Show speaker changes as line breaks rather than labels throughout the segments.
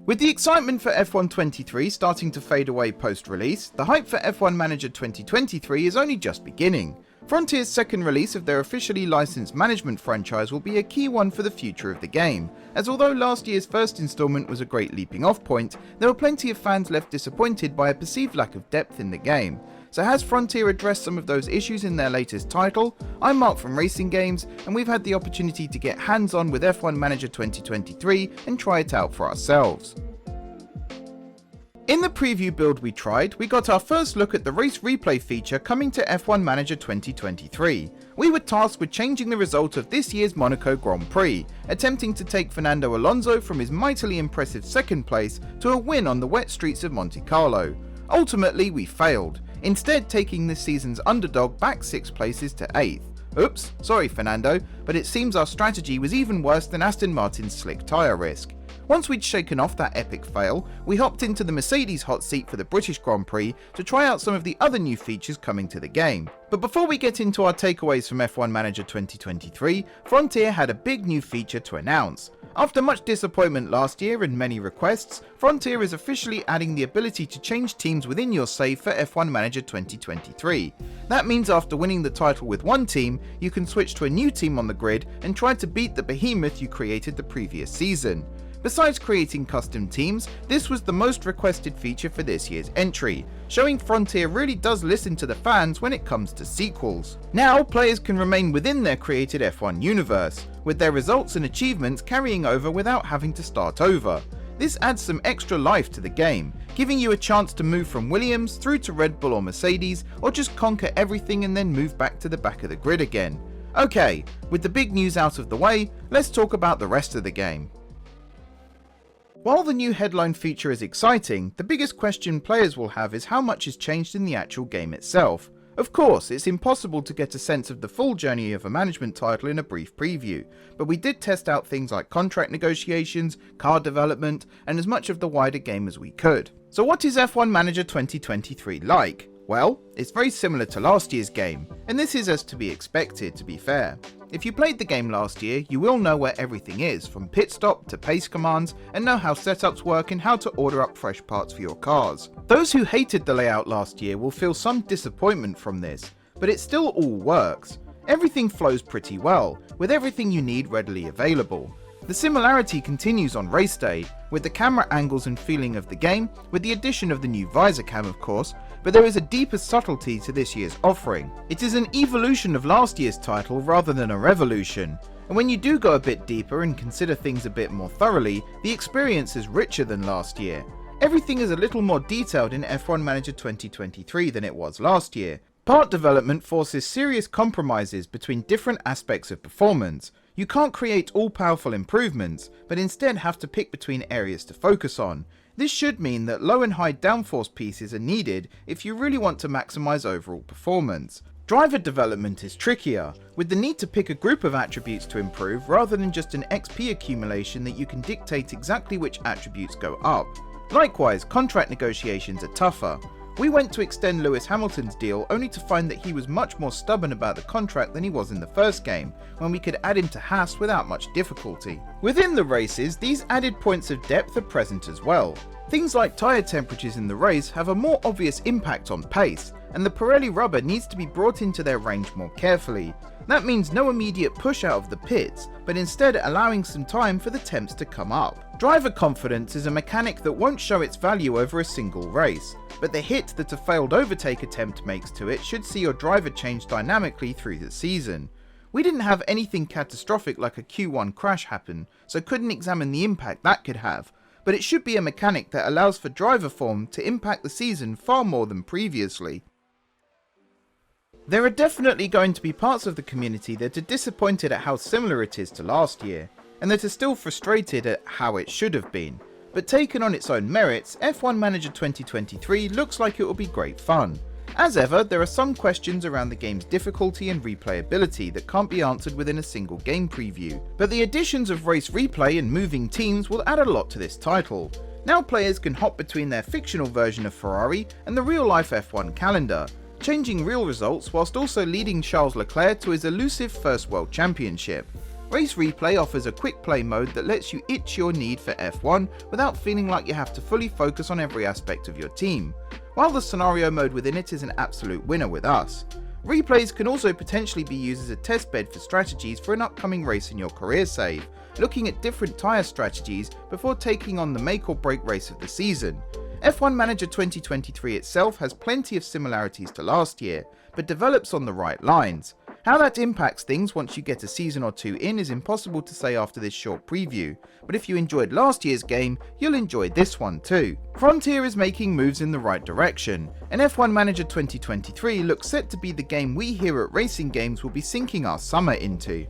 With the excitement for F1 23 starting to fade away post-release, the hype for F1 Manager 2023 is only just beginning. Frontier's second release of their officially licensed management franchise will be a key one for the future of the game, as although last year's first installment was a great leaping off point, there were plenty of fans left disappointed by a perceived lack of depth in the game. So has Frontier addressed some of those issues in their latest title? I'm Mark from RacingGames, and we've had the opportunity to get hands-on with F1 Manager 2023 and try it out for ourselves. In the preview build we tried, we got our first look at the race replay feature coming to F1 Manager 2023. We were tasked with changing the result of this year's Monaco Grand Prix, attempting to take Fernando Alonso from his mightily impressive second place to a win on the wet streets of Monte Carlo. Ultimately we failed, instead taking this season's underdog back 6 places to 8th. Oops, sorry Fernando, but it seems our strategy was even worse than Aston Martin's slick tyre risk. Once we'd shaken off that epic fail, we hopped into the Mercedes hot seat for the British Grand Prix to try out some of the other new features coming to the game. But before we get into our takeaways from F1 Manager 2023, Frontier had a big new feature to announce. After much disappointment last year and many requests, Frontier is officially adding the ability to change teams within your save for F1 Manager 2023. That means after winning the title with one team, you can switch to a new team on the grid and try to beat the behemoth you created the previous season. Besides creating custom teams, this was the most requested feature for this year's entry, showing Frontier really does listen to the fans when it comes to sequels. Now, players can remain within their created F1 universe, with their results and achievements carrying over without having to start over. This adds some extra life to the game, giving you a chance to move from Williams through to Red Bull or Mercedes, or just conquer everything and then move back to the back of the grid again. Okay, with the big news out of the way, let's talk about the rest of the game. While the new headline feature is exciting, the biggest question players will have is how much has changed in the actual game itself. Of course, it's impossible to get a sense of the full journey of a management title in a brief preview, but we did test out things like contract negotiations, car development, and as much of the wider game as we could. So what is F1 Manager 2023 like? Well, it's very similar to last year's game, and this is as to be expected, to be fair. If you played the game last year, you will know where everything is, from pit stop to pace commands, and know how setups work and how to order up fresh parts for your cars. Those who hated the layout last year will feel some disappointment from this, but it still all works. Everything flows pretty well, with everything you need readily available. The similarity continues on race day, with the camera angles and feeling of the game, with the addition of the new visor cam of course, but there is a deeper subtlety to this year's offering. It is an evolution of last year's title rather than a revolution, and when you do go a bit deeper and consider things a bit more thoroughly, the experience is richer than last year. Everything is a little more detailed in F1 Manager 2023 than it was last year. Part development forces serious compromises between different aspects of performance. You can't create all-powerful improvements, but instead have to pick between areas to focus on. This should mean that low and high downforce pieces are needed if you really want to maximize overall performance. Driver development is trickier, with the need to pick a group of attributes to improve rather than just an XP accumulation that you can dictate exactly which attributes go up. Likewise, contract negotiations are tougher. We went to extend Lewis Hamilton's deal only to find that he was much more stubborn about the contract than he was in the first game, when we could add him to Haas without much difficulty. Within the races, these added points of depth are present as well. Things like tyre temperatures in the race have a more obvious impact on pace, and the Pirelli rubber needs to be brought into their range more carefully. That means no immediate push out of the pits, but instead allowing some time for the temps to come up. Driver confidence is a mechanic that won't show its value over a single race, but the hit that a failed overtake attempt makes to it should see your driver change dynamically through the season. We didn't have anything catastrophic like a Q1 crash happen, so couldn't examine the impact that could have, but it should be a mechanic that allows for driver form to impact the season far more than previously. There are definitely going to be parts of the community that are disappointed at how similar it is to last year, and that are still frustrated at how it should have been. But taken on its own merits, F1 Manager 2023 looks like it will be great fun. As ever, there are some questions around the game's difficulty and replayability that can't be answered within a single game preview, but the additions of race replay and moving teams will add a lot to this title. Now players can hop between their fictional version of Ferrari and the real-life F1 calendar, changing real results whilst also leading Charles Leclerc to his elusive first world championship. Race Replay offers a quick play mode that lets you itch your need for F1 without feeling like you have to fully focus on every aspect of your team, while the scenario mode within it is an absolute winner with us. Replays can also potentially be used as a testbed for strategies for an upcoming race in your career save, looking at different tyre strategies before taking on the make or break race of the season. F1 Manager 2023 itself has plenty of similarities to last year, but develops on the right lines. How that impacts things once you get a season or two in is impossible to say after this short preview, but if you enjoyed last year's game, you'll enjoy this one too. Frontier is making moves in the right direction, and F1 Manager 2023 looks set to be the game we here at RacingGames will be sinking our summer into.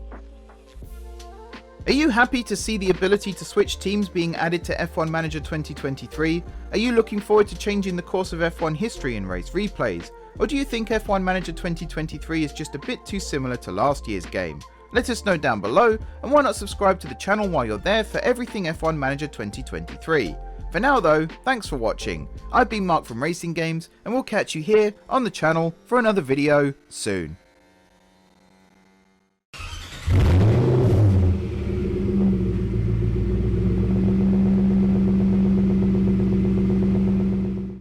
Are you happy to see the ability to switch teams being added to F1 Manager 2023? Are you looking forward to changing the course of F1 history in race replays? Or do you think F1 Manager 2023 is just a bit too similar to last year's game? Let us know down below, and why not subscribe to the channel while you're there for everything F1 Manager 2023. For now though, thanks for watching. I've been Mark from RacingGames, and we'll catch you here on the channel for another video soon.